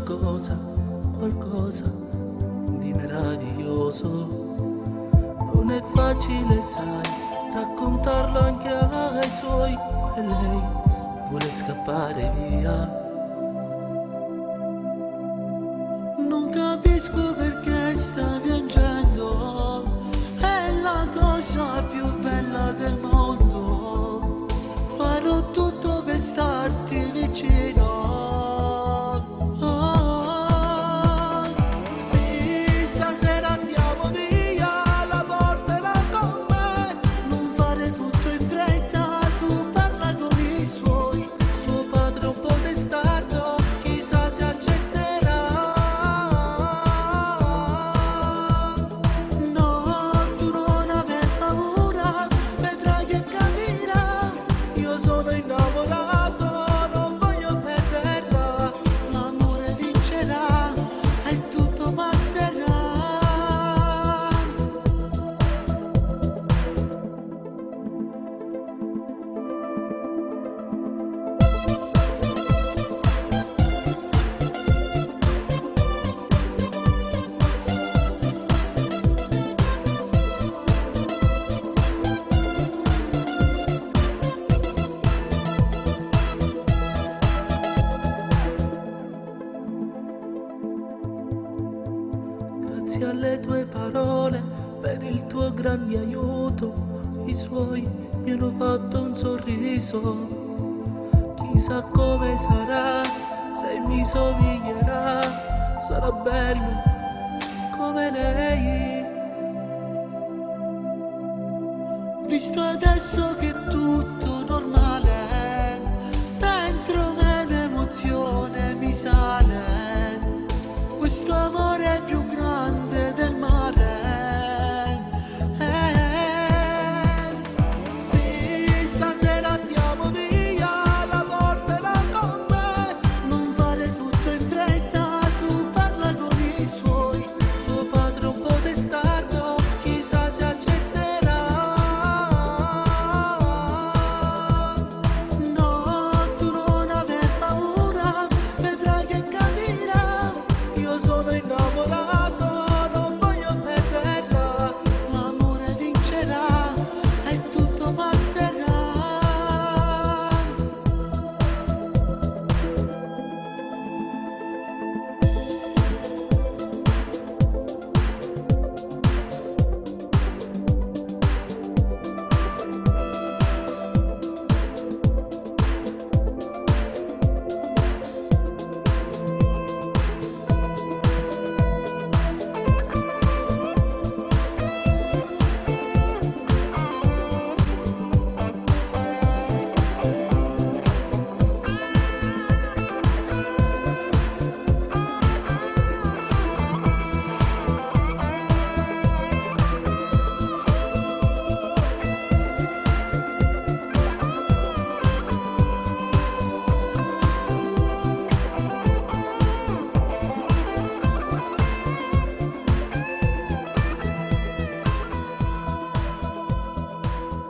qualcosa, qualcosa di meraviglioso. Non è facile, sai, raccontarlo anche ai suoi, e lei vuole scappare via. Non capisco perché sta piangendo, è la cosa più bella del mondo. Farò tutto per starti vicino. Sì, stasera andiamo via, la porterò con me. Non fare tutto in fretta, tu parla con i suoi. Suo padre è un po' testardo, chissà se accetterà. No, tu non aver paura, vedrai che capirà. Io sono innamorato, non voglio perderla. L'amore vincerà e tutto passerà. Grazie alle tue parole, per il tuo grande aiuto, i suoi mi hanno fatto un sorriso. Chissà come sarà, se mi somiglierà, sarà bello come lei. Visto adesso che è tutto normale, dentro me un'emozione mi sale. Questo amore